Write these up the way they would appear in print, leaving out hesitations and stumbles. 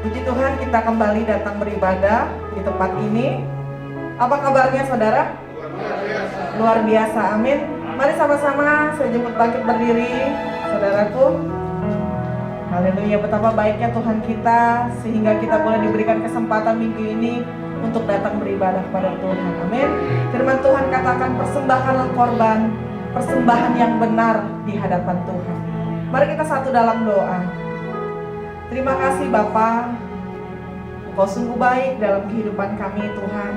Puji Tuhan, kita kembali datang beribadah di tempat ini. Apa kabarnya saudara? Luar biasa, amin. Mari sama-sama saya jemput bangkit berdiri, saudaraku. Haleluya, betapa baiknya Tuhan kita sehingga kita boleh diberikan kesempatan minggu ini untuk datang beribadah kepada Tuhan, amin. Firman Tuhan katakan, persembahkanlah korban, persembahan yang benar di hadapan Tuhan. Mari kita satu dalam doa. Terima kasih Bapa, Engkau sungguh baik dalam kehidupan kami Tuhan.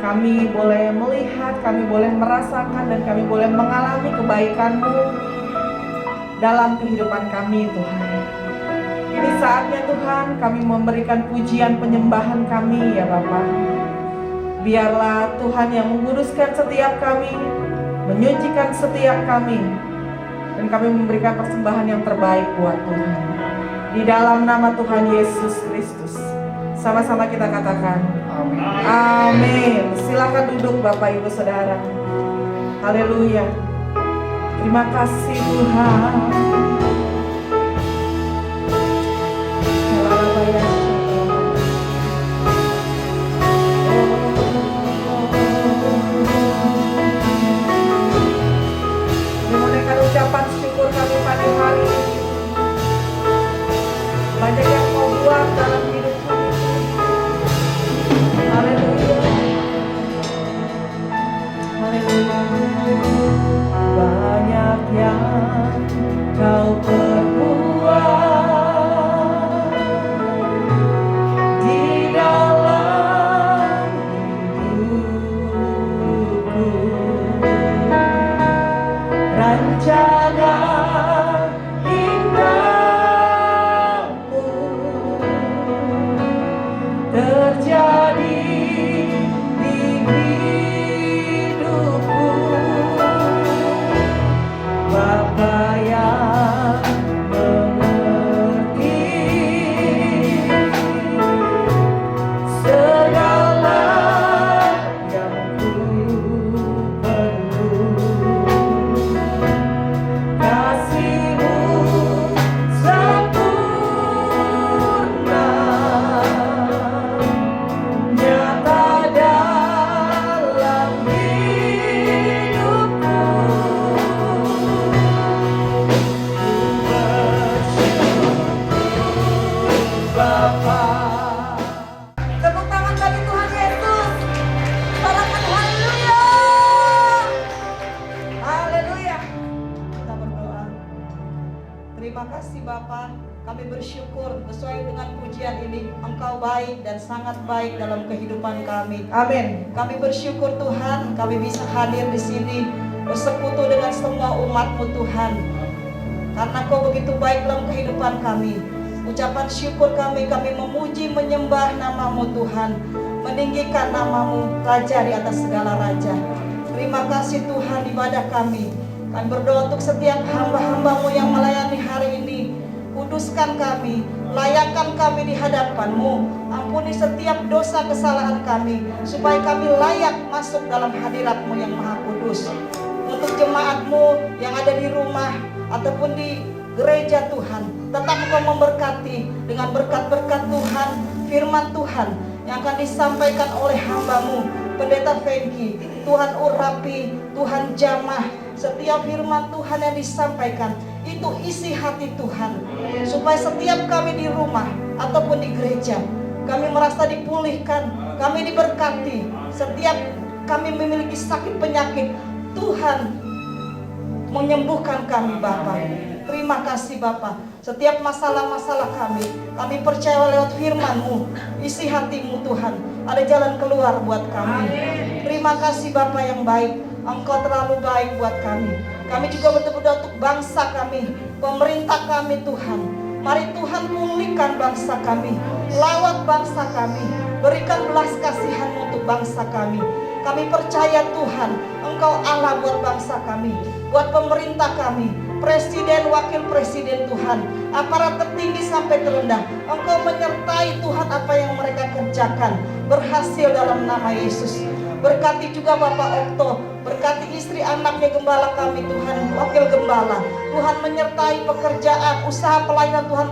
Kami boleh melihat, kami boleh merasakan, dan kami boleh mengalami kebaikan-Mu dalam kehidupan kami Tuhan. Ini saatnya Tuhan kami memberikan pujian penyembahan kami ya Bapa. Biarlah Tuhan yang menguduskan setiap kami, menyucikan setiap kami, dan kami memberikan persembahan yang terbaik buat Tuhan. Di dalam nama Tuhan Yesus Kristus, sama-sama kita katakan amin. Amin. Silakan duduk Bapak Ibu Saudara. Haleluya. Terima kasih Tuhan. Menaikkan ucapan syukur kami pada hari ini. Banyak yang kau buat dalam hidup kami. Haleluya. Haleluya. Banyak yang kau perbuat di dalam hidupku. Rancangan terjadi di hidupku. Bapa yang mengerti segala yang ku perlu. Kasih-Mu sempurna nyata dalam hidupku. Bersyukur Bapa. Tepuk tangan bagi Tuhan Yesus. Sorakan haleluya. Haleluya. Kita berdoa. Terima kasih Bapa. Kami bersyukur sesuai dengan pujian ini, Engkau baik dan sangat baik dalam kehidupan kami. Amin. Kami bersyukur Tuhan, kami bisa hadir di sini bersekutu dengan semua umat-Mu Tuhan. Karena Kau begitu baik dalam kehidupan kami. Ucapan syukur kami memuji menyembah nama-Mu Tuhan, meninggikan nama-Mu Raja di atas segala raja. Terima kasih Tuhan ibadah kami. Kami berdoa untuk setiap hamba-hamba-Mu yang melayani hari ini. Kuduskan kami, layakkan kami di hadapan-Mu. Ampuni setiap dosa kesalahan kami, supaya kami layak masuk dalam hadirat-Mu yang maha kudus. Untuk jemaat-Mu yang ada di rumah ataupun di gereja Tuhan, tetap Engkau memberkati dengan berkat-berkat Tuhan, firman Tuhan yang akan disampaikan oleh hamba-Mu Pendeta Fengki, Tuhan urapi, Tuhan jamah. Setiap firman Tuhan yang disampaikan itu isi hati Tuhan, supaya setiap kami di rumah ataupun di gereja, kami merasa dipulihkan, kami diberkati. Setiap kami memiliki sakit penyakit, Tuhan menyembuhkan kami Bapa. Terima kasih Bapa. Setiap masalah-masalah kami percaya lewat firman-Mu, isi hati-Mu Tuhan, ada jalan keluar buat kami. Terima kasih Bapa yang baik. Engkau terlalu baik buat kami. Kami juga berdoa untuk bangsa kami, pemerintah kami Tuhan. Mari Tuhan pulihkan bangsa kami, lawat bangsa kami, berikan belas kasihan-Mu untuk bangsa kami. Kami percaya Tuhan, Engkau Allah buat bangsa kami, buat pemerintah kami, presiden, wakil presiden Tuhan, aparat tertinggi sampai terendah. Engkau menyertai Tuhan apa yang mereka kerjakan, berhasil dalam nama Yesus. Berkati juga Bapak Okto, berkati istri anaknya gembala kami Tuhan, wakil gembala. Tuhan menyertai pekerjaan, usaha pelayanan Tuhan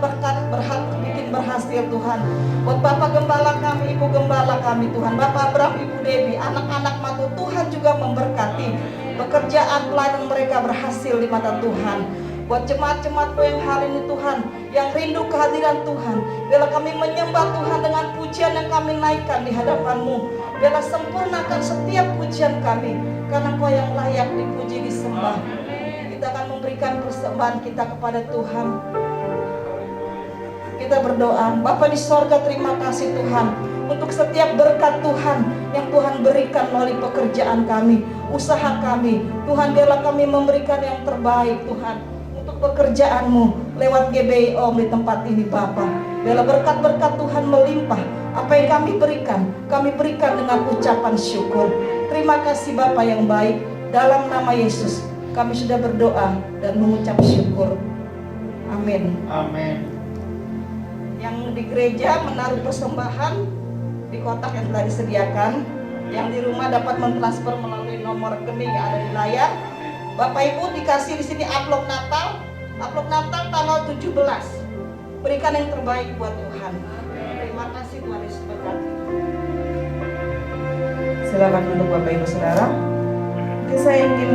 bikin berhasil Tuhan. Buat Bapak gembala kami, Ibu gembala kami Tuhan, Bapak Abraham, Ibu Dewi, anak-anak Matu, Tuhan juga memberkati pekerjaan pelayanan mereka berhasil di mata Tuhan. Buat jemaat-jemaatmu yang hari ini Tuhan, yang rindu kehadiran Tuhan, biarlah kami menyembah Tuhan dengan pujian yang kami naikkan di hadapan-Mu. Biarlah sempurnakan setiap pujian kami, karena Engkau yang layak dipuji, disembah. Kita akan memberikan persembahan kita kepada Tuhan. Kita berdoa. Bapa di sorga, terima kasih Tuhan untuk setiap berkat Tuhan yang Tuhan berikan melalui pekerjaan kami, usaha kami. Tuhan, biarlah kami memberikan yang terbaik Tuhan untuk pekerjaan-Mu lewat GBI Om di tempat ini Bapa. Biarlah berkat-berkat Tuhan melimpah. Apa yang kami berikan dengan ucapan syukur. Terima kasih Bapa yang baik. Dalam nama Yesus kami sudah berdoa dan mengucap syukur. Amin. Amin. Yang di gereja menaruh persembahan di kotak yang telah disediakan. Yang di rumah dapat mentransfer melalui nomor rekening yang ada di layar. Bapak Ibu dikasih di sini amplop Natal tanggal 17. Berikan yang terbaik buat Tuhan. Terima kasih Tuhan Yesus berkati. Silakan duduk Bapak Ibu Saudara. Mungkin saya ingin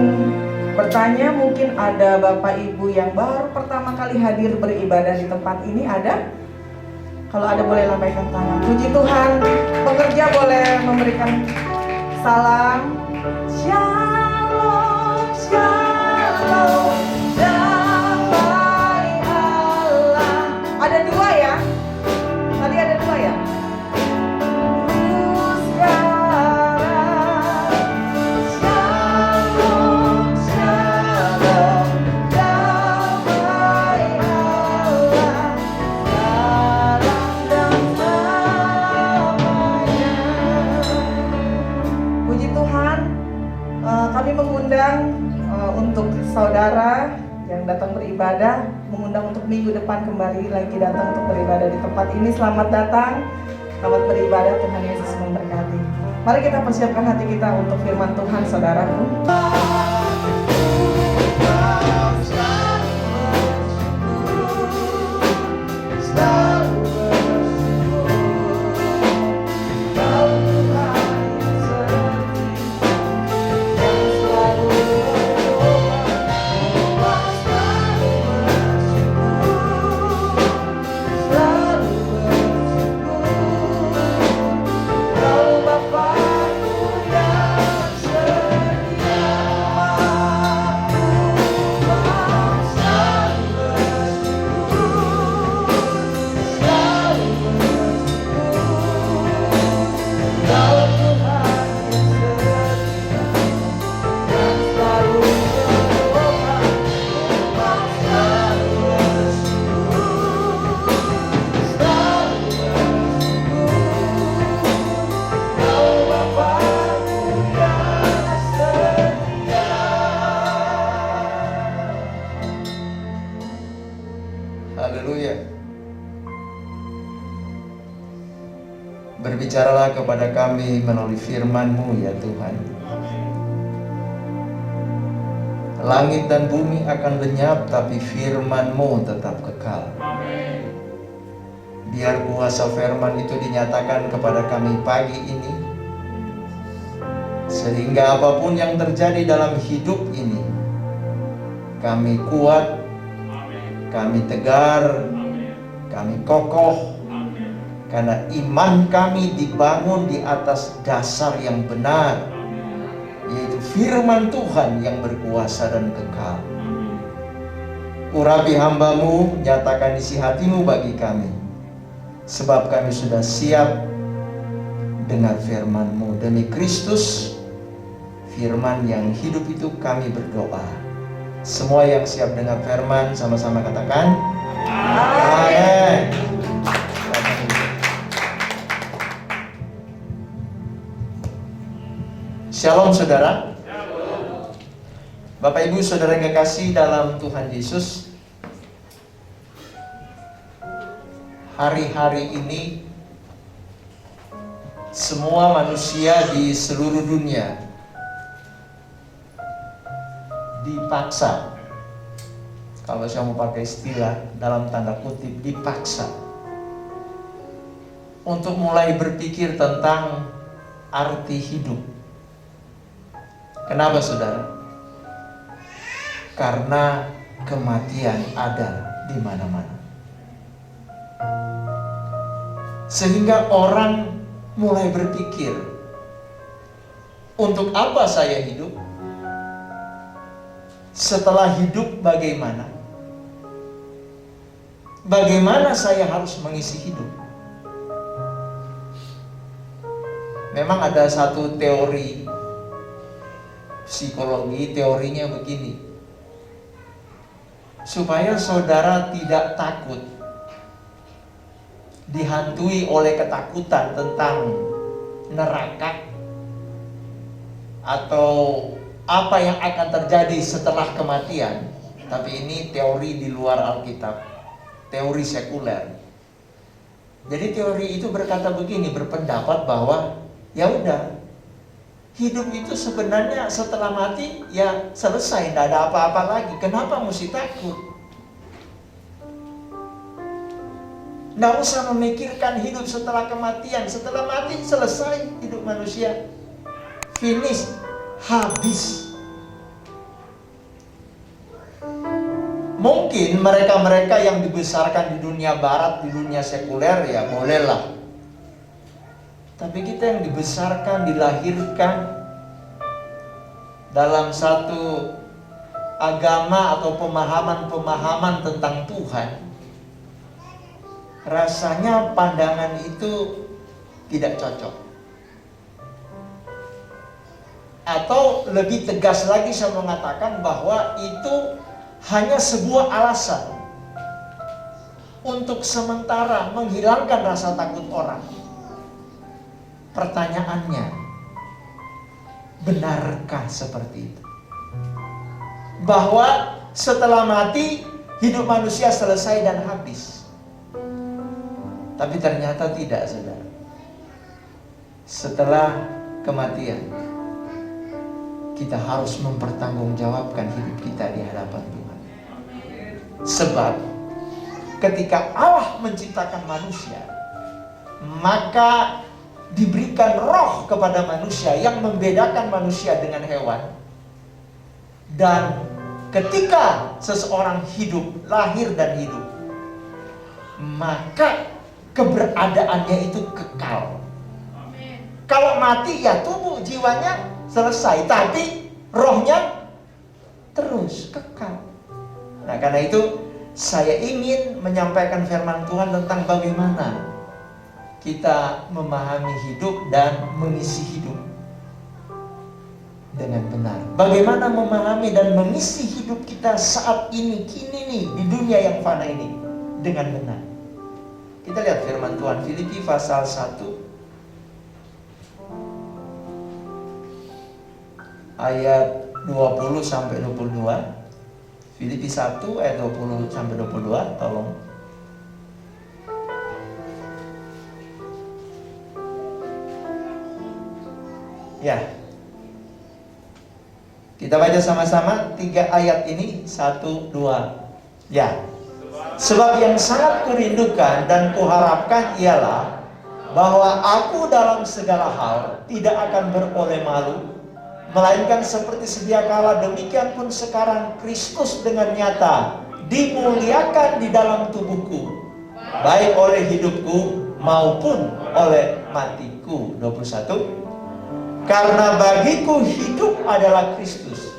bertanya, mungkin ada Bapak Ibu yang baru pertama kali hadir beribadah di tempat ini, ada? Kalau ada boleh lambaikan tangan. Puji Tuhan. Pekerja boleh memberikan salam. Shalom, shalom, damai Allah. Ada dua ya? Tadi ada dua ya? Shalom, shalom, damai Allah. Salam damai. Puji Tuhan. Kami mengundang untuk saudara yang datang beribadah, mengundang untuk minggu depan kembali lagi datang untuk beribadah di tempat ini. Selamat datang, selamat beribadah, Tuhan Yesus memberkati. Mari kita persiapkan hati kita untuk firman Tuhan, saudaraku. Haleluya. Berbicaralah kepada kami melalui firman-Mu ya Tuhan. Langit dan bumi akan lenyap, tapi firman-Mu tetap kekal. Biar kuasa firman itu dinyatakan kepada kami pagi ini, sehingga apapun yang terjadi dalam hidup ini, kami kuat, kami tegar, kami kokoh, karena iman kami dibangun di atas dasar yang benar, yaitu firman Tuhan yang berkuasa dan kekal. Urapi hamba-Mu, nyatakan isi hati-Mu bagi kami, sebab kami sudah siap dengar firman-Mu. Demi Kristus, firman yang hidup itu kami berdoa. Semua yang siap dengar firman sama-sama katakan amin. Shalom saudara. Bapak Ibu saudara yang kekasih dalam Tuhan Yesus, hari-hari ini semua manusia di seluruh dunia dipaksa, kalau saya mau pakai istilah dalam tanda kutip, dipaksa untuk mulai berpikir tentang arti hidup. Kenapa, saudara? Karena kematian ada di mana-mana. Sehingga orang mulai berpikir, untuk apa saya hidup? Setelah hidup bagaimana? Bagaimana saya harus mengisi hidup? Memang ada satu teori psikologi, teorinya begini. Supaya saudara tidak takut, dihantui oleh ketakutan tentang neraka atau apa yang akan terjadi setelah kematian. Tapi ini teori di luar Alkitab, teori sekuler. Jadi teori itu berkata begini, berpendapat bahwa ya udah, hidup itu sebenarnya setelah mati ya selesai, tidak ada apa-apa lagi. Kenapa mesti takut? Tidak usah memikirkan hidup setelah kematian. Setelah mati selesai hidup manusia, finish, habis. Mungkin mereka-mereka yang dibesarkan di dunia barat, di dunia sekuler, ya bolehlah. Tapi kita yang dibesarkan, dilahirkan dalam satu agama atau pemahaman-pemahaman tentang Tuhan, rasanya pandangan itu tidak cocok. Atau lebih tegas lagi saya mengatakan bahwa itu hanya sebuah alasan untuk sementara menghilangkan rasa takut orang. Pertanyaannya, benarkah seperti itu? Bahwa setelah mati, hidup manusia selesai dan habis. Tapi ternyata tidak, saudara. Setelah kematian, kita harus mempertanggungjawabkan hidup kita di hadapan Tuhan. Sebab ketika Allah menciptakan manusia, maka diberikan roh kepada manusia yang membedakan manusia dengan hewan. Dan ketika seseorang hidup, lahir dan hidup, maka keberadaannya itu kekal. Kalau mati ya tubuh, jiwanya selesai, tapi rohnya terus kekal. Nah, karena itu saya ingin menyampaikan firman Tuhan tentang bagaimana kita memahami hidup dan mengisi hidup dengan benar. Bagaimana memahami dan mengisi hidup kita saat ini, kini nih, di dunia yang fana ini dengan benar. Kita lihat firman Tuhan, Filipi pasal 1 ayat 20 sampai 22. Filipi 1 ayat 20 sampai 22, tolong. Ya. Kita baca sama-sama 3 ayat ini, 1, 2. Ya. Sebab yang sangat kurindukan dan kuharapkan ialah bahwa aku dalam segala hal tidak akan beroleh malu, melainkan seperti sedia kala, demikian pun sekarang Kristus dengan nyata dimuliakan di dalam tubuhku, baik oleh hidupku maupun oleh matiku. 21. Karena bagiku hidup adalah Kristus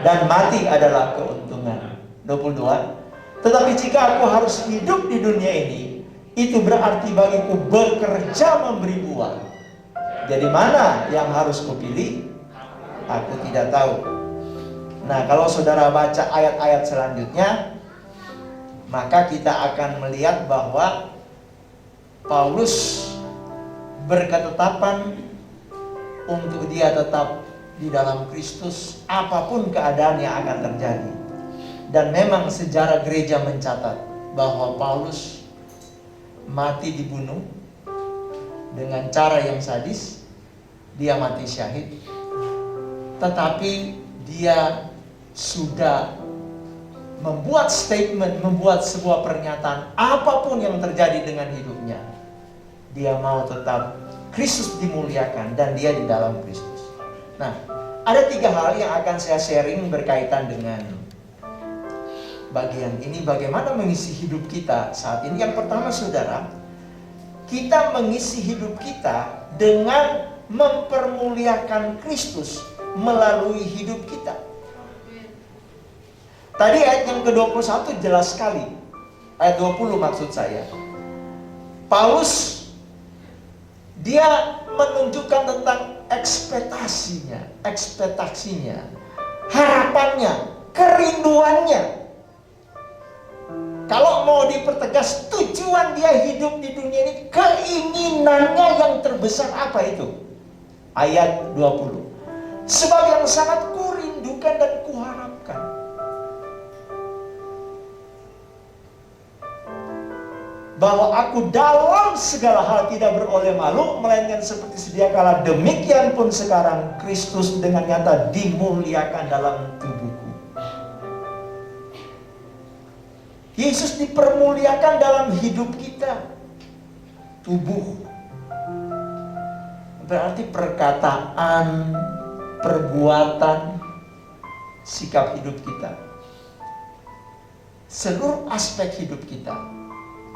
dan mati adalah keuntungan. 22. Tetapi jika aku harus hidup di dunia ini, itu berarti bagiku bekerja memberi buah. Jadi mana yang harus kupilih? Aku tidak tahu. Nah, kalau saudara baca ayat-ayat selanjutnya, maka kita akan melihat bahwa Paulus berketetapan untuk dia tetap di dalam Kristus apapun keadaan yang akan terjadi. Dan memang sejarah gereja mencatat bahwa Paulus mati dibunuh dengan cara yang sadis, dia mati syahid. Tetapi dia sudah membuat statement, membuat sebuah pernyataan, apapun yang terjadi dengan hidupnya, dia mau tetap Kristus dimuliakan dan dia di dalam Kristus. Nah, ada 3 hal yang akan saya sharing berkaitan dengan bagian ini, bagaimana mengisi hidup kita saat ini. Yang pertama, saudara, kita mengisi hidup kita dengan mempermuliakan Kristus melalui hidup kita. Tadi ayat yang ke-21 jelas sekali. Ayat 20 maksud saya. Paulus, dia menunjukkan tentang ekspektasinya, harapannya, kerinduannya. Kalau mau dipertegas, tujuan dia hidup di dunia ini, keinginannya yang terbesar apa itu? Ayat 20. Sebab yang sangat kurindukan dan kuharapkan. Bahwa aku dalam segala hal tidak beroleh malu, melainkan seperti sedia kala, demikian pun sekarang Kristus dengan nyata dimuliakan dalam tubuhku. Yesus dipermuliakan dalam hidup kita. Tubuh berarti perkataan, perbuatan, sikap hidup kita. Seluruh aspek hidup kita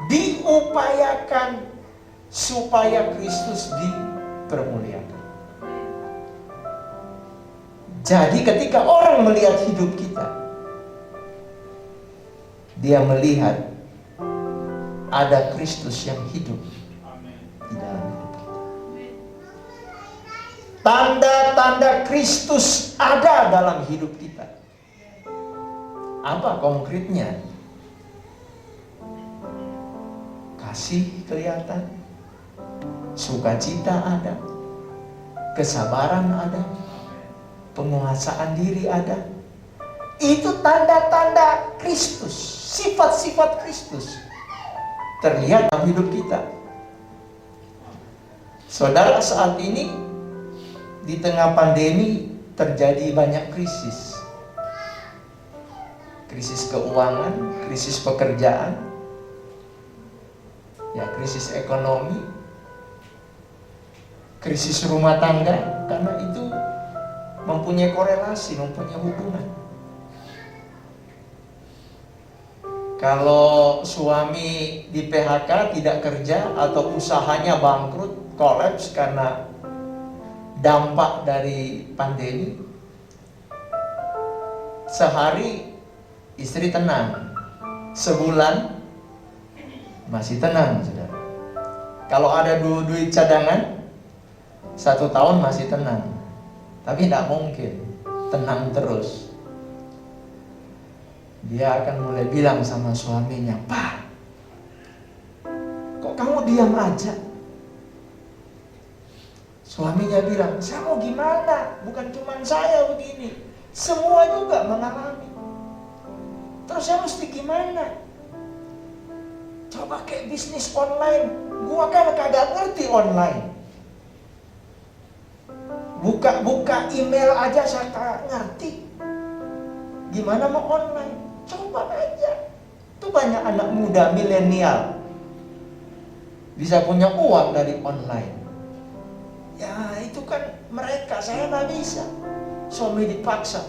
diupayakan supaya Kristus dipermuliakan. Jadi ketika orang melihat hidup kita, dia melihat ada Kristus yang hidup di dalam hidup kita. Tanda-tanda Kristus ada dalam hidup kita. Apa konkretnya? Kasih kelihatan, sukacita ada, kesabaran ada, penguasaan diri ada. Itu tanda-tanda Kristus, sifat-sifat Kristus terlihat dalam hidup kita. Saudara, saat ini di tengah pandemi terjadi banyak krisis. Krisis keuangan, krisis pekerjaan, ya, krisis ekonomi, krisis rumah tangga, karena itu mempunyai korelasi, mempunyai hubungan. Kalau suami di PHK, tidak kerja, atau usahanya bangkrut, kolaps karena dampak dari pandemi, sehari istri tenang, sebulan masih tenang, saudara. Kalau ada duit cadangan, 1 tahun masih tenang. Tapi tidak mungkin tenang terus. Dia akan mulai bilang sama suaminya, "Pak, kok kamu diam aja?" Suaminya bilang, "Saya mau gimana? Bukan cuma saya begini, semua juga mengalami. Terus saya mesti gimana? Coba kayak bisnis online, gua kan kagak ngerti online. Buka email aja saya kagak ngerti. Gimana mau online? Coba aja." Itu banyak anak muda milenial bisa punya uang dari online. Ya itu kan mereka, saya nggak bisa. Suami dipaksa,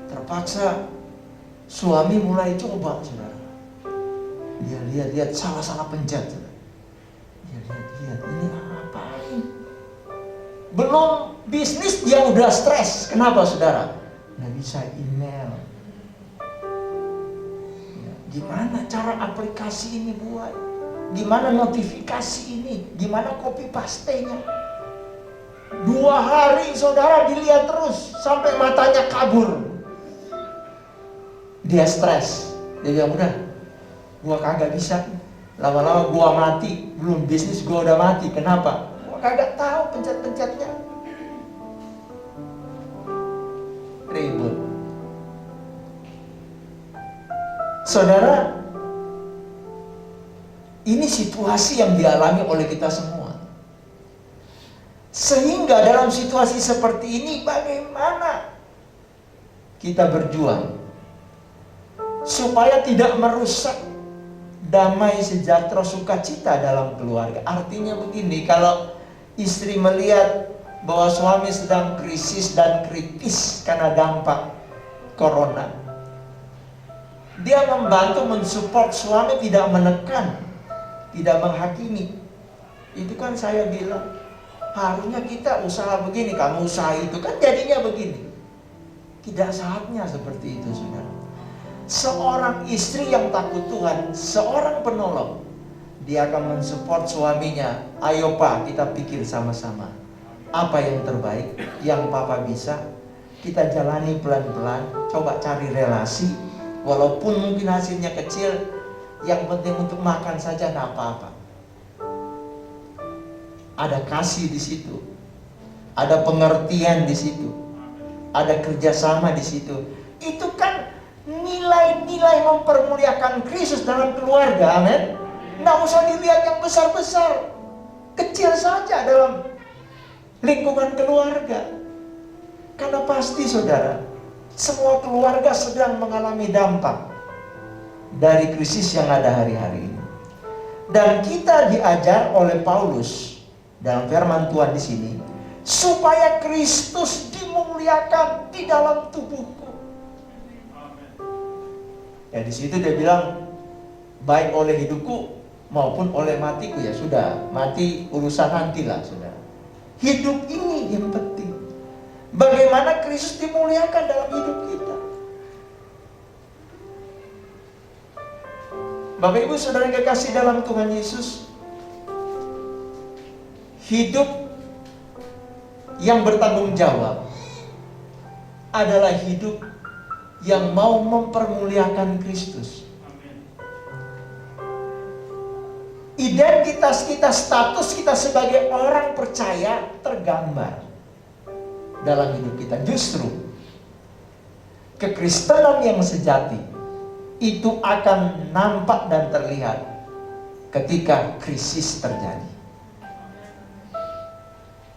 terpaksa suami mulai coba, saudara. Dia lihat salah pencet, saudara. Dia lihat ini apain? Belum bisnis dia udah stres. Kenapa, saudara? Nggak bisa email. Ya, gimana cara aplikasi ini buat? Gimana notifikasi ini? Gimana copy paste-nya? 2 hari saudara dilihat terus sampai matanya kabur. Dia stres. Dia bilang, "Udah, gua kagak bisa. Lama-lama gua mati. Belum bisnis gua udah mati. Kenapa? Gua kagak tahu pencet-pencetnya." Ribut. Saudara, ini situasi yang dialami oleh kita semua. Sehingga dalam situasi seperti ini bagaimana kita berjuang supaya tidak merusak damai, sejahtera, sukacita dalam keluarga. Artinya begini, kalau istri melihat bahwa suami sedang krisis dan kritis karena dampak corona, dia membantu mensupport suami, tidak menekan, tidak menghakimi. Itu kan saya bilang, harusnya kita usaha begini, kamu usaha itu, kan jadinya begini. Tidak saatnya seperti itu, saudara. Seorang istri yang takut Tuhan, seorang penolong, dia akan mensupport suaminya. Ayo Pak, kita pikir sama-sama apa yang terbaik, yang Papa bisa. Kita jalani pelan-pelan, coba cari relasi. Walaupun mungkin hasilnya kecil, yang penting untuk makan saja tidak apa-apa. Ada kasih di situ, ada pengertian di situ, ada kerjasama di situ. Itu kan nilai-nilai mempermuliakan Kristus dalam keluarga, amin. Nggak usah dilihat yang besar-besar, kecil saja dalam lingkungan keluarga. Karena pasti saudara, semua keluarga sedang mengalami dampak dari krisis yang ada hari-hari ini. Dan kita diajar oleh Paulus dalam firman Tuhan di sini, supaya Kristus dimuliakan di dalam tubuhku. Ya di situ dia bilang, baik oleh hidupku maupun oleh matiku. Ya sudah, mati urusan nantilah saudara. Hidup ini yang penting. Bagaimana Kristus dimuliakan dalam hidup kita. Bapak Ibu saudara yang kekasih dalam Tuhan Yesus, hidup yang bertanggung jawab adalah hidup yang mau mempermuliakan Kristus. Identitas kita, status kita sebagai orang percaya tergambar dalam hidup kita. Justru kekristenan yang sejati itu akan nampak dan terlihat ketika krisis terjadi.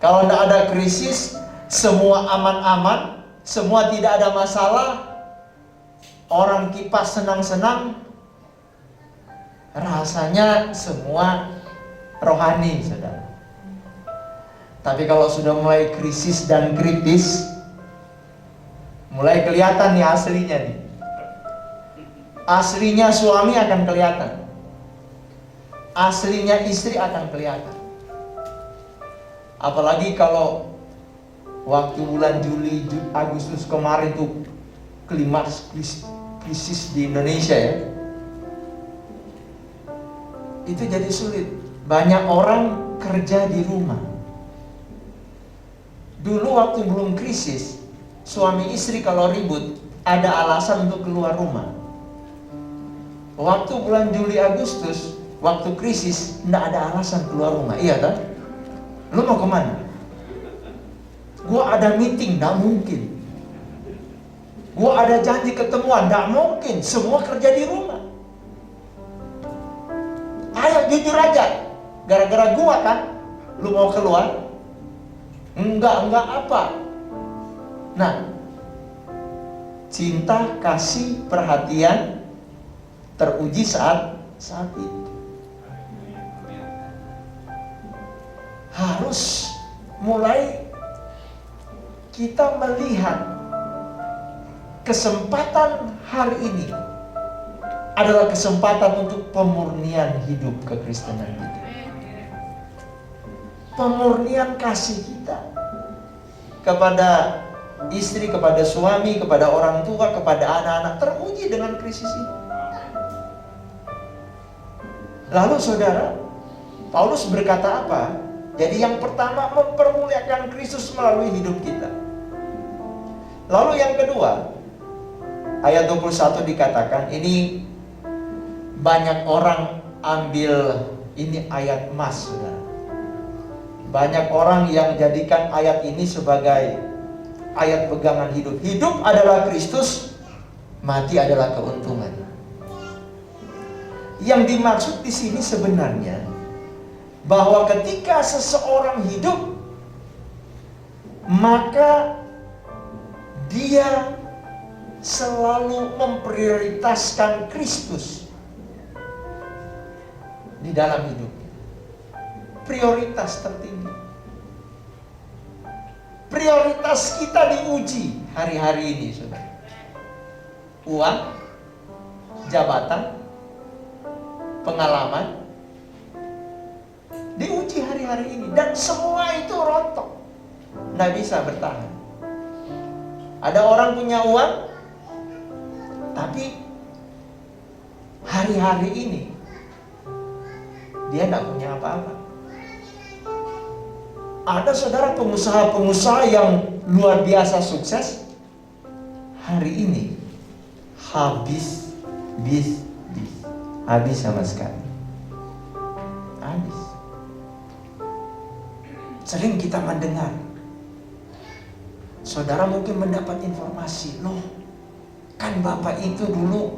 Kalau tidak ada krisis, semua aman-aman, semua tidak ada masalah, orang kipas senang-senang, rasanya semua rohani, saudara. Tapi kalau sudah mulai krisis dan kritis, mulai kelihatan nih aslinya nih. Aslinya suami akan kelihatan, aslinya istri akan kelihatan. Apalagi kalau waktu bulan Juli, Agustus kemarin tuh klimaks krisis di Indonesia ya. Itu jadi sulit. Banyak orang kerja di rumah. Dulu waktu belum krisis, suami istri kalau ribut ada alasan untuk keluar rumah. Waktu bulan Juli Agustus, waktu krisis, tidak ada alasan keluar rumah. Iya kan? Lu mau kemana? Gua ada meeting, tidak mungkin. Gua ada janji ketemuan, tidak mungkin. Semua kerja di rumah. Ayo jujur aja, gara-gara gua kan, lu mau keluar? Enggak apa. Nah, cinta, kasih, perhatian teruji saat itu. Harus mulai kita melihat kesempatan hari ini adalah kesempatan untuk pemurnian hidup kekristenan kita. Pemurnian kasih kita kepada istri, kepada suami, kepada orang tua, kepada anak-anak teruji dengan krisis ini. Lalu saudara, Paulus berkata apa? Jadi yang pertama mempermuliakan Kristus melalui hidup kita. Lalu yang kedua, ayat 21 dikatakan, ini banyak orang ambil ini ayat emas, saudara. Banyak orang yang jadikan ayat ini sebagai ayat pegangan hidup. Hidup adalah Kristus, mati adalah keuntungan. Yang dimaksud di sini sebenarnya bahwa ketika seseorang hidup, maka dia selalu memprioritaskan Kristus di dalam hidupnya. Prioritas tertinggi. Prioritas kita diuji hari-hari ini, saudara. Uang, jabatan, pengalaman diuji hari-hari ini, dan semua itu rontok, nggak bisa bertahan. Ada orang punya uang, tapi hari-hari ini dia nggak punya apa-apa. Ada saudara pengusaha-pengusaha yang luar biasa sukses, hari ini habis sama sekali. Habis. Sering kita mendengar, saudara mungkin mendapat informasi, loh, kan bapak itu dulu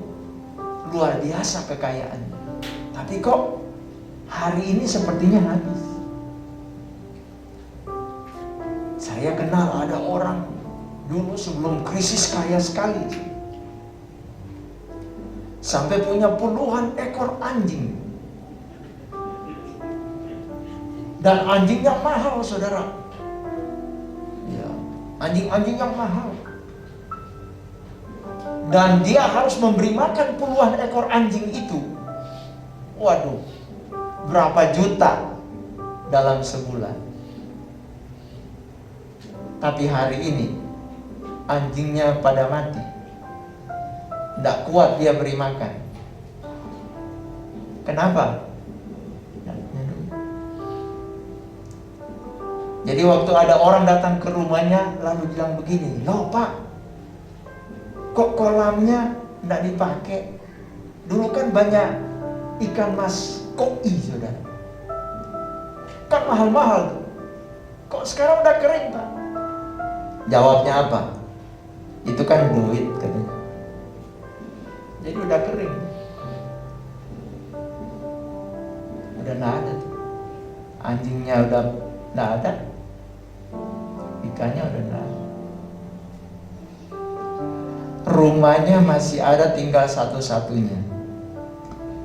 luar biasa kekayaannya, tapi kok hari ini sepertinya habis. Saya kenal ada orang dulu sebelum krisis kaya sekali, sampai punya puluhan ekor anjing. Dan anjingnya mahal, saudara. Ya, anjing-anjing yang mahal. Dan dia harus memberi makan puluhan ekor anjing itu. Waduh, berapa juta dalam sebulan. Tapi hari ini anjingnya pada mati. Tidak kuat dia beri makan. Kenapa? Jadi waktu ada orang datang ke rumahnya lalu bilang begini, loh Pak, kok kolamnya tidak dipakai? Dulu kan banyak ikan mas koi, saudara. Kan mahal-mahal tuh. Kok sekarang udah kering, Pak? Jawabnya apa? Itu kan duit, katanya. Jadi udah kering. Udah nggak ada tuh. Anjingnya udah nggak ada. Ikannya udah nggak ada. Rumahnya masih ada tinggal satu-satunya,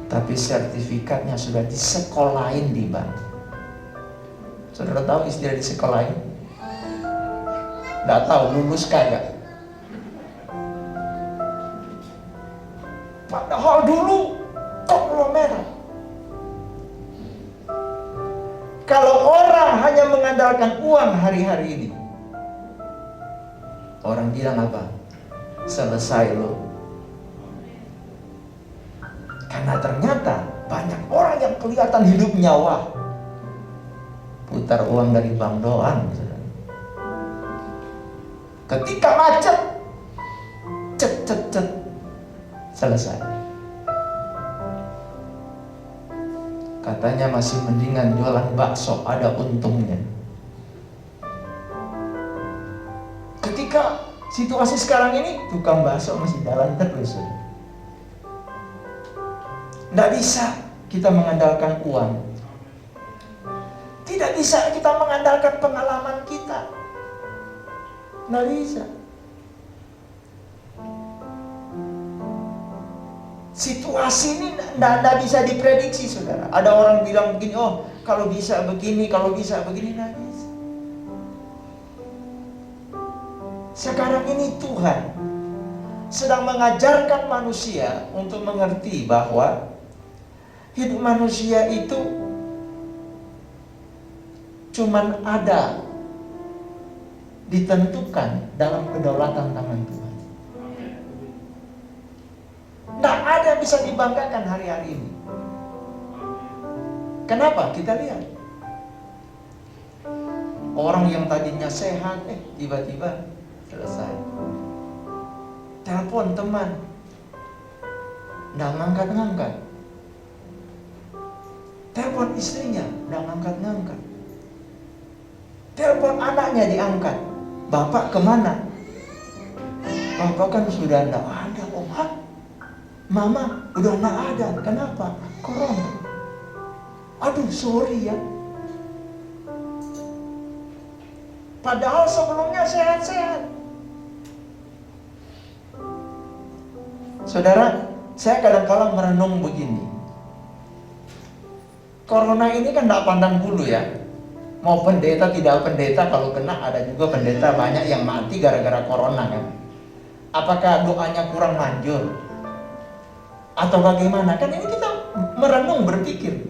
tapi sertifikatnya sudah disekolahin di bank. Saudara tahu istilah disekolahin? Nggak tahu, lulus kagak. Padahal dulu konglomerat. Kalau orang hanya mengandalkan uang hari-hari ini, orang bilang apa? Selesai lo. Karena ternyata banyak orang yang kelihatan hidupnya wah, putar uang dari bank doang. Ketika macet, cet, selesai. Katanya masih mendingan jualan bakso, ada untungnya. Ketika situasi sekarang ini, tukang bakso masih jalan terus. Tidak bisa kita mengandalkan uang. Tidak bisa kita mengandalkan pengalaman kita. Tidak bisa. Situasi ini tidak bisa diprediksi, saudara. Ada orang bilang begini, oh kalau bisa begini, kalau bisa begini, tidak bisa. Sekarang ini Tuhan sedang mengajarkan manusia untuk mengerti bahwa hidup manusia itu cuman ada, ditentukan dalam kedaulatan tangan Tuhan. Tidak ada yang bisa dibanggakan hari-hari ini. Kenapa? Kita lihat. Orang yang tadinya sehat, tiba-tiba selesai. Telepon teman, tidak ngangkat-ngangkat. Telepon istrinya, tidak ngangkat-ngangkat. Telepon anaknya diangkat. Bapak kemana? Bapak kan sudah tidak ada, Om. Mama udah tidak ada. Kenapa? Corona. Aduh, sorry ya. Padahal sebelumnya sehat-sehat. Saudara, saya kadang-kadang merenung begini. Corona ini kan tidak pandang bulu ya. Mau pendeta tidak pendeta, kalau kena ada juga pendeta banyak yang mati gara-gara corona kan. Apakah doanya kurang manjur? Atau bagaimana? Kan ini kita merenung berpikir.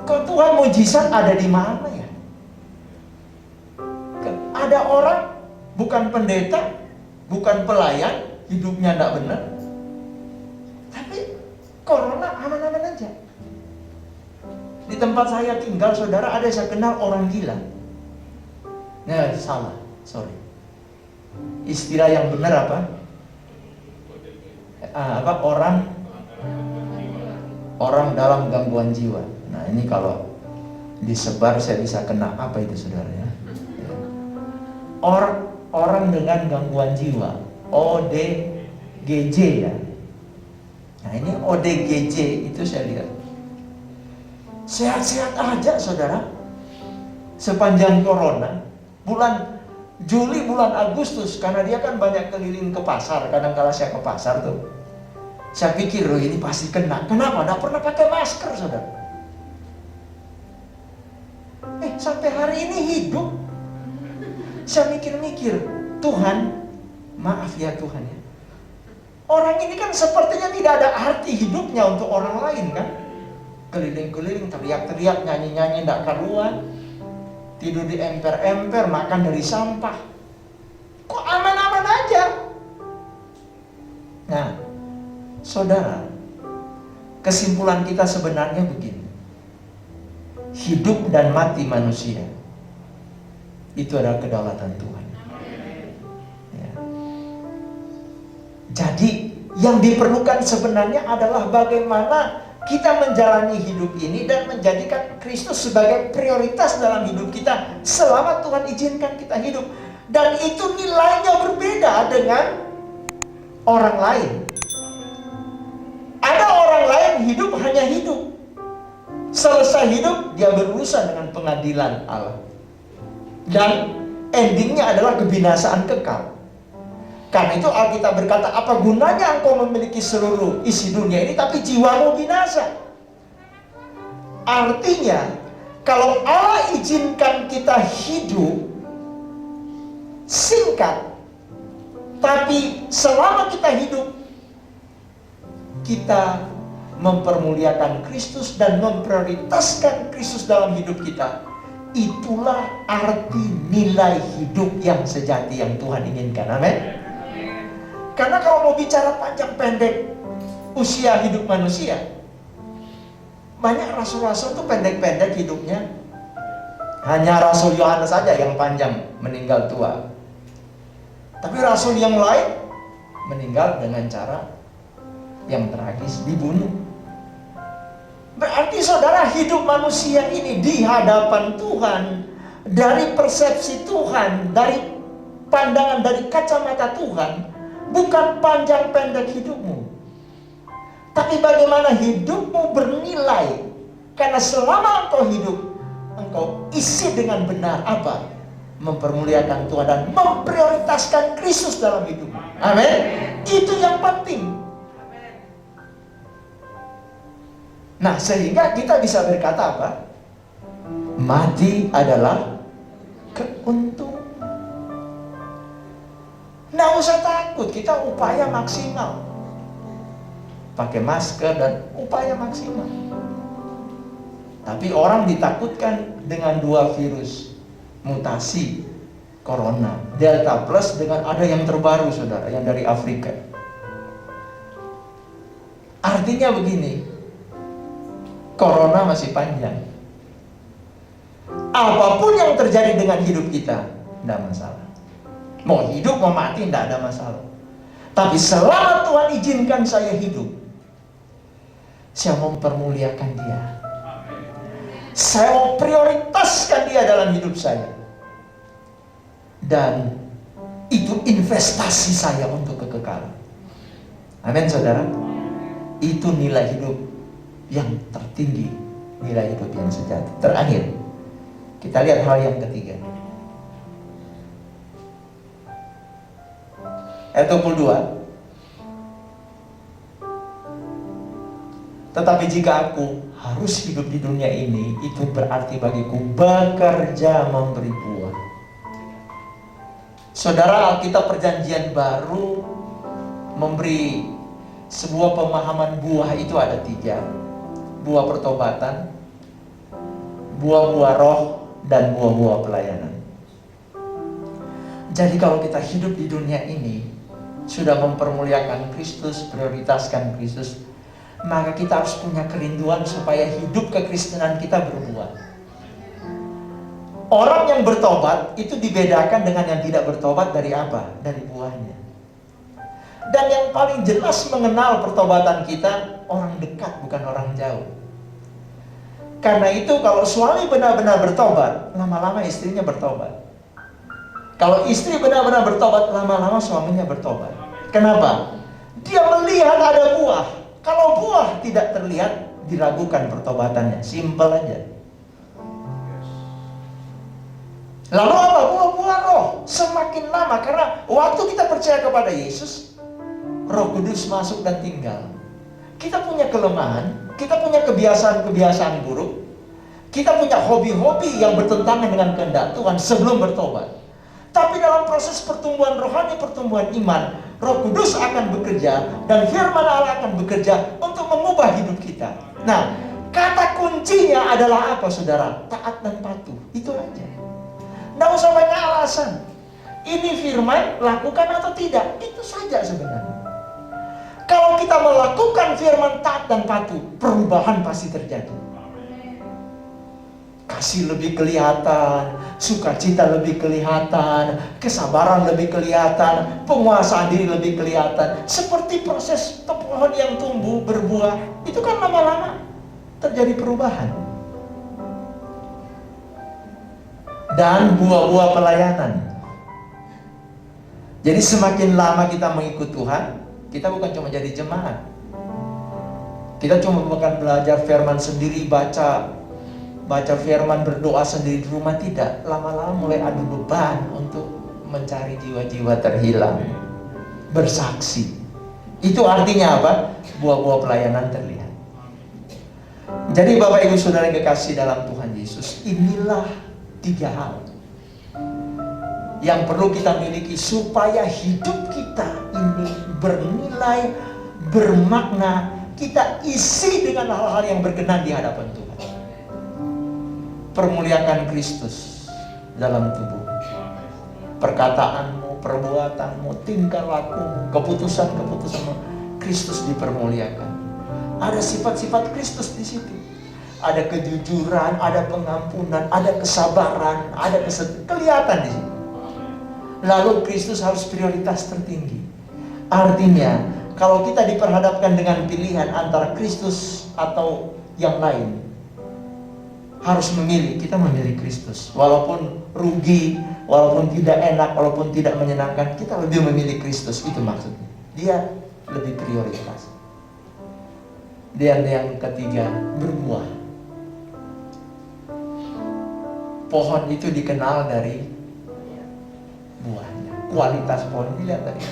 Kok Tuhan mujizat ada di mana ya? Ada orang bukan pendeta, bukan pelayan, hidupnya tidak benar. Tapi corona aman-aman aja. Di tempat saya tinggal, saudara, ada saya kenal orang gila. Nah, salah, sorry. Istilah yang benar apa? Orang dalam gangguan jiwa. Nah, ini kalau disebar saya bisa kena apa itu, saudara ya? Orang dengan gangguan jiwa, ODGJ ya. Nah, ini ODGJ itu saya lihat sehat-sehat aja, saudara. Sepanjang corona, bulan Juli, bulan Agustus, karena dia kan banyak keliling ke pasar. Kadang-kala saya ke pasar tuh, saya pikir, oh ini pasti kena. Kenapa? Nggak pernah pakai masker, saudara. Sampai hari ini hidup. Saya mikir-mikir, Tuhan, maaf ya Tuhan ya. Orang ini kan sepertinya tidak ada arti hidupnya untuk orang lain kan. Keliling-keliling, teriak-teriak, nyanyi-nyanyi, tidak karuan. Tidur di emper-emper, makan dari sampah. Kok aman-aman aja? Nah, saudara, kesimpulan kita sebenarnya begini. Hidup dan mati manusia itu adalah kedaulatan Tuhan ya. Jadi yang diperlukan sebenarnya adalah bagaimana kita menjalani hidup ini dan menjadikan Kristus sebagai prioritas dalam hidup kita selama Tuhan izinkan kita hidup. Dan itu nilainya berbeda dengan orang lain. Ada orang lain hidup hanya hidup. Selesai hidup, dia berurusan dengan pengadilan Allah. Dan endingnya adalah kebinasaan kekal. Karena itu Alkitab berkata, apa gunanya engkau memiliki seluruh isi dunia ini tapi jiwamu binasa? Artinya, kalau Allah izinkan kita hidup singkat, tapi selama kita hidup, kita mempermuliakan Kristus dan memprioritaskan Kristus dalam hidup kita. Itulah arti nilai hidup yang sejati yang Tuhan inginkan. Amin. Karena kalau mau bicara panjang pendek usia hidup manusia, banyak rasul-rasul tuh pendek-pendek hidupnya. Hanya Rasul Yohanes saja yang panjang, meninggal tua. Tapi rasul yang lain meninggal dengan cara yang tragis, dibunuh. Berarti saudara, hidup manusia ini di hadapan Tuhan, dari persepsi Tuhan, dari pandangan, dari kacamata Tuhan, bukan panjang pendek hidupmu, tapi bagaimana hidupmu bernilai. Karena selama engkau hidup, engkau isi dengan benar apa? Mempermuliakan Tuhan dan memprioritaskan Kristus dalam hidupmu. Amin. Itu yang penting. Nah, sehingga kita bisa berkata apa? Mati adalah keuntungan. Nggak usah takut, kita upaya maksimal. Pakai masker dan upaya maksimal. Tapi orang ditakutkan dengan dua virus mutasi corona, Delta plus dengan ada yang terbaru, saudara, yang dari Afrika. Artinya begini, corona masih panjang. Apapun yang terjadi dengan hidup kita, tidak masalah. Mau hidup, mau mati, tidak ada masalah. Tapi selama Tuhan izinkan saya hidup, saya mau mempermuliakan Dia. Saya mau prioritaskan Dia dalam hidup saya. Dan itu investasi saya untuk kekekalan. Amin, saudara. Itu nilai hidup yang tertinggi, nilai hidup yang sejati. Terakhir, kita lihat hal yang ketiga. Ayat 22. Tetapi jika aku harus hidup di dunia ini, itu berarti bagiku bekerja memberi buah. Saudara, Alkitab Perjanjian Baru memberi sebuah pemahaman buah itu ada 3. Buah pertobatan, buah-buah roh, dan buah-buah pelayanan. Jadi kalau kita hidup di dunia ini sudah mempermuliakan Kristus, prioritaskan Kristus, maka kita harus punya kerinduan supaya hidup kekristenan kita berbuah. Orang yang bertobat itu dibedakan dengan yang tidak bertobat dari apa? Dari buahnya. Dan yang paling jelas mengenal pertobatan kita, orang dekat bukan orang jauh. Karena itu kalau suami benar-benar bertobat, lama-lama istrinya bertobat. Kalau istri benar-benar bertobat, lama-lama suaminya bertobat. Kenapa? Dia melihat ada buah. Kalau buah tidak terlihat, diragukan pertobatannya. Simpel aja. Lalu apa? Buah-buah roh. Semakin lama, karena waktu kita percaya kepada Yesus, Roh Kudus masuk dan tinggal. Kita punya kelemahan, kita punya kebiasaan-kebiasaan buruk, kita punya hobi-hobi yang bertentangan dengan kehendak Tuhan sebelum bertobat. Tapi dalam proses pertumbuhan rohani, pertumbuhan iman, Roh Kudus akan bekerja dan firman Allah akan bekerja untuk mengubah hidup kita. Nah, kata kuncinya adalah apa, saudara? Taat dan patuh. Itu aja. Nggak usah banyak alasan. Ini firman, lakukan atau tidak. Itu saja sebenarnya. Kalau kita melakukan firman taat dan patuh, perubahan pasti terjadi. Kasih lebih kelihatan, sukacita lebih kelihatan, kesabaran lebih kelihatan, penguasaan diri lebih kelihatan. Seperti proses pohon yang tumbuh berbuah, itu kan lama-lama terjadi perubahan. Dan buah-buah pelayanan. Jadi semakin lama kita mengikut Tuhan, kita bukan cuma jadi jemaat. Kita cuma bukan belajar firman sendiri, baca firman, berdoa sendiri di rumah, tidak. Lama-lama mulai adu beban untuk mencari jiwa-jiwa terhilang, bersaksi. Itu artinya apa? Buah-buah pelayanan terlihat. Jadi Bapak Ibu Saudara yang kekasih dalam Tuhan Yesus, inilah 3 hal yang perlu kita miliki supaya hidup kita ini bernilai, bermakna, kita isi dengan hal-hal yang berkenan di hadapan Tuhan. Permuliakan Kristus dalam tubuh. Perkataanmu, perbuatanmu, tingkah lakumu, keputusan-keputusanmu, Kristus dipermuliakan. Ada sifat-sifat Kristus di situ. Ada kejujuran, ada pengampunan, ada kesabaran, ada kelihatan di situ. Lalu Kristus harus prioritas tertinggi. Artinya, kalau kita diperhadapkan dengan pilihan antara Kristus atau yang lain, harus memilih, kita memilih Kristus. Walaupun rugi, walaupun tidak enak, walaupun tidak menyenangkan, kita lebih memilih Kristus. Itu maksudnya. Dia lebih prioritas. Dan yang ketiga, berbuah. Pohon itu dikenal dari buahnya. Kualitas pohon dilihat tadi.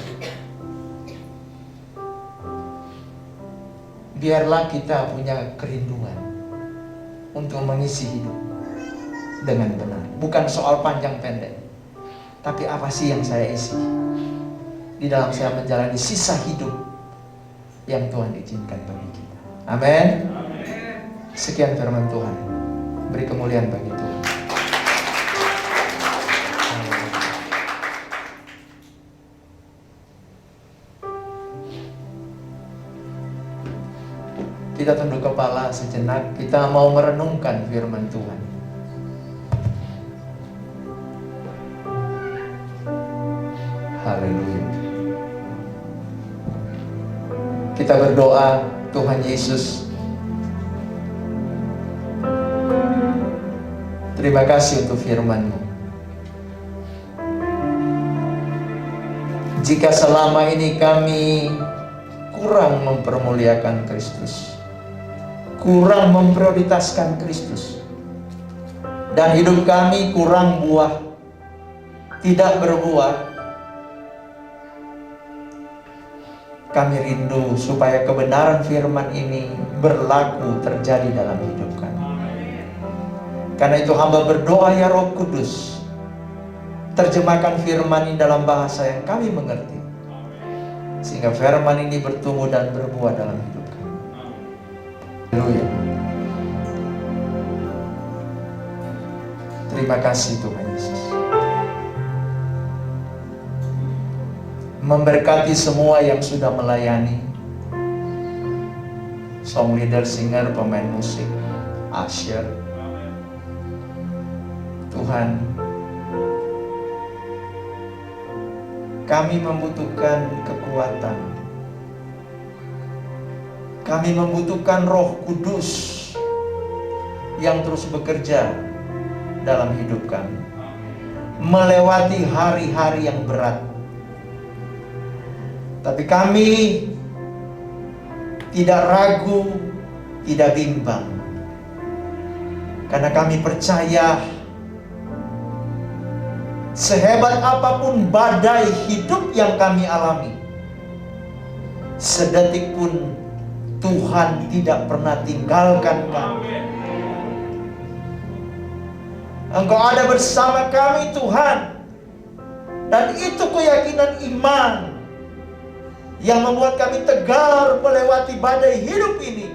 Biarlah kita punya kerinduan untuk mengisi hidup dengan benar. Bukan soal panjang pendek, tapi apa sih yang saya isi di dalam saya menjalani sisa hidup yang Tuhan izinkan bagi kita. Amin. Sekian firman Tuhan. Beri kemuliaan bagi Tuhan. Kita tunduk kepala sejenak, kita mau merenungkan firman Tuhan. Haleluya. Kita berdoa, Tuhan Yesus, terima kasih untuk firman-Mu. Jika selama ini kami kurang mempermuliakan Kristus, kurang memprioritaskan Kristus, dan hidup kami kurang buah, tidak berbuah, Kami rindu supaya kebenaran firman ini berlaku terjadi dalam hidup kami. Karena itu hamba berdoa, ya Roh Kudus, terjemahkan firman ini dalam bahasa yang kami mengerti, sehingga firman ini bertumbuh dan berbuah dalam hidup kami. Haleluya. Terima kasih Tuhan Yesus. Memberkati semua yang sudah melayani, song leader, singer, pemain musik, usher. Tuhan, kami membutuhkan kekuatan. Kami membutuhkan Roh Kudus yang terus bekerja dalam hidup kami, melewati hari-hari yang berat. Tapi kami tidak ragu, tidak bimbang, karena kami percaya sehebat apapun badai hidup yang kami alami, sedetik pun Tuhan tidak pernah tinggalkan kami. Engkau ada bersama kami Tuhan. Dan itu keyakinan iman yang membuat kami tegar melewati badai hidup ini.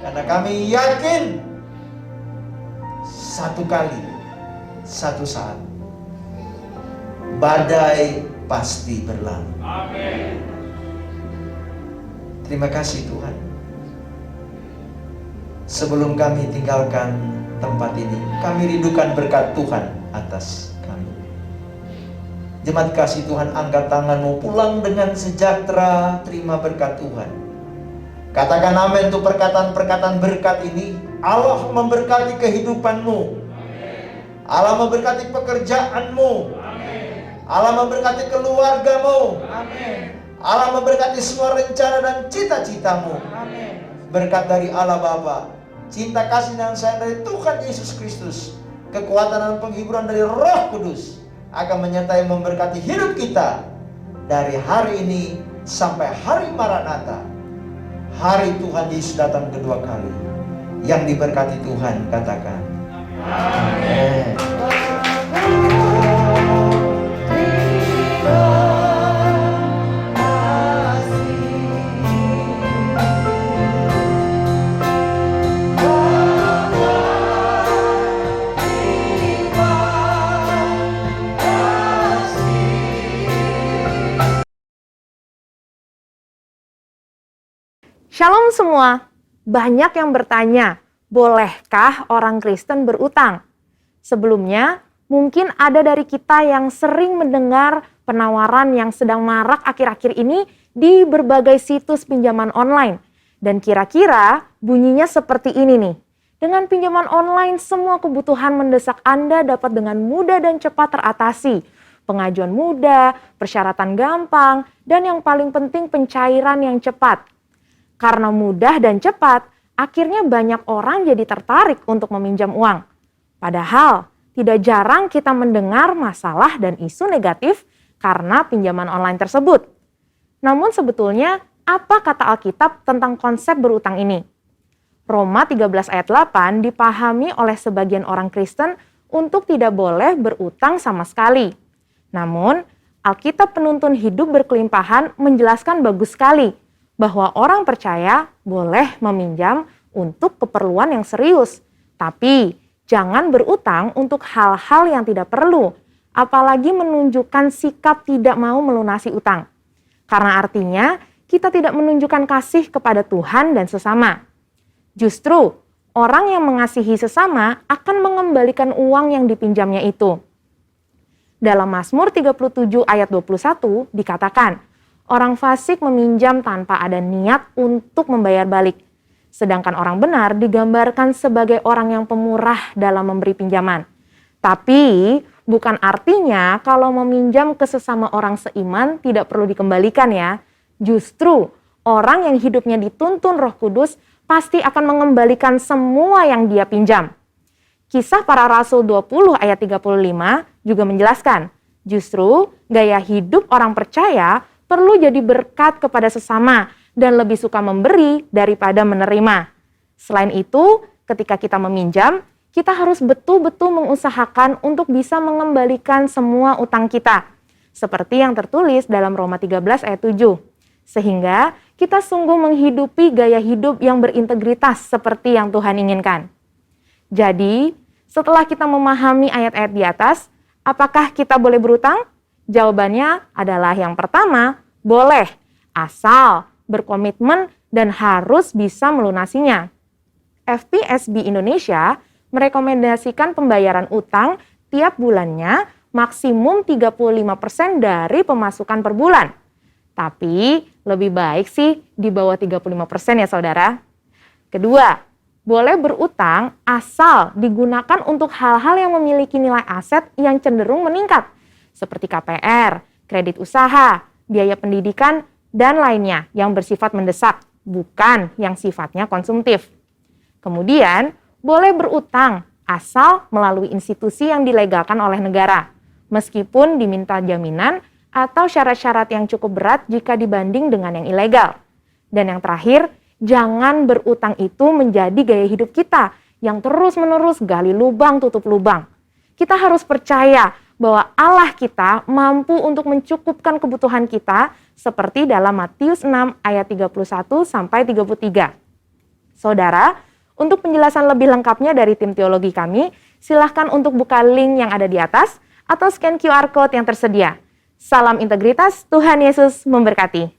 Karena kami yakin satu kali, satu saat badai pasti berlalu. Amin. Terima kasih Tuhan. Sebelum kami tinggalkan tempat ini, kami rindukan berkat Tuhan atas kami. Jemaat kasih Tuhan, angkat tanganmu, pulang dengan sejahtera, terima berkat Tuhan. Katakan amin untuk perkataan-perkataan berkat ini. Allah memberkati kehidupanmu. Allah memberkati pekerjaanmu. Allah memberkati keluargamu. Allah memberkati semua rencana dan cita-citamu. Berkat dari Allah Bapa, cinta kasih dan sayang dari Tuhan Yesus Kristus, kekuatan dan penghiburan dari Roh Kudus akan menyertai memberkati hidup kita dari hari ini sampai hari Maranatha, hari Tuhan Yesus datang kedua kali. Yang diberkati Tuhan katakan amin. Shalom semua, banyak yang bertanya, bolehkah orang Kristen berutang? Sebelumnya, mungkin ada dari kita yang sering mendengar penawaran yang sedang marak akhir-akhir ini di berbagai situs pinjaman online. Dan kira-kira bunyinya seperti ini nih. Dengan pinjaman online, semua kebutuhan mendesak Anda dapat dengan mudah dan cepat teratasi. Pengajuan mudah, persyaratan gampang, dan yang paling penting pencairan yang cepat. Karena mudah dan cepat, akhirnya banyak orang jadi tertarik untuk meminjam uang. Padahal, tidak jarang kita mendengar masalah dan isu negatif karena pinjaman online tersebut. Namun sebetulnya, apa kata Alkitab tentang konsep berutang ini? Roma 13 ayat 8 dipahami oleh sebagian orang Kristen untuk tidak boleh berutang sama sekali. Namun, Alkitab penuntun hidup berkelimpahan menjelaskan bagus sekali bahwa orang percaya boleh meminjam untuk keperluan yang serius. Tapi jangan berutang untuk hal-hal yang tidak perlu, apalagi menunjukkan sikap tidak mau melunasi utang. Karena artinya kita tidak menunjukkan kasih kepada Tuhan dan sesama. Justru orang yang mengasihi sesama akan mengembalikan uang yang dipinjamnya itu. Dalam Mazmur 37 ayat 21 dikatakan, orang fasik meminjam tanpa ada niat untuk membayar balik. Sedangkan orang benar digambarkan sebagai orang yang pemurah dalam memberi pinjaman. Tapi bukan artinya kalau meminjam ke sesama orang seiman tidak perlu dikembalikan ya. Justru orang yang hidupnya dituntun Roh Kudus pasti akan mengembalikan semua yang dia pinjam. Kisah Para Rasul 20 ayat 35 juga menjelaskan, justru gaya hidup orang percaya perlu jadi berkat kepada sesama dan lebih suka memberi daripada menerima. Selain itu, ketika kita meminjam, kita harus betul-betul mengusahakan untuk bisa mengembalikan semua utang kita. Seperti yang tertulis dalam Roma 13 ayat 7. Sehingga kita sungguh menghidupi gaya hidup yang berintegritas seperti yang Tuhan inginkan. Jadi, setelah kita memahami ayat-ayat di atas, apakah kita boleh berutang? Jawabannya adalah yang pertama, boleh, asal berkomitmen dan harus bisa melunasinya. FPSB Indonesia merekomendasikan pembayaran utang tiap bulannya maksimum 35% dari pemasukan per bulan. Tapi lebih baik sih di bawah 35% ya saudara. Kedua, boleh berutang asal digunakan untuk hal-hal yang memiliki nilai aset yang cenderung meningkat. Seperti KPR, kredit usaha, biaya pendidikan, dan lainnya yang bersifat mendesak, bukan yang sifatnya konsumtif. Kemudian, boleh berutang asal melalui institusi yang dilegalkan oleh negara, meskipun diminta jaminan atau syarat-syarat yang cukup berat jika dibanding dengan yang ilegal. Dan yang terakhir, jangan berutang itu menjadi gaya hidup kita yang terus-menerus gali lubang tutup lubang. Kita harus percaya bahwa Allah kita mampu untuk mencukupkan kebutuhan kita seperti dalam Matius 6 ayat 31 sampai 33. Saudara, untuk penjelasan lebih lengkapnya dari tim teologi kami, silahkan untuk buka link yang ada di atas atau scan QR Code yang tersedia. Salam integritas, Tuhan Yesus memberkati.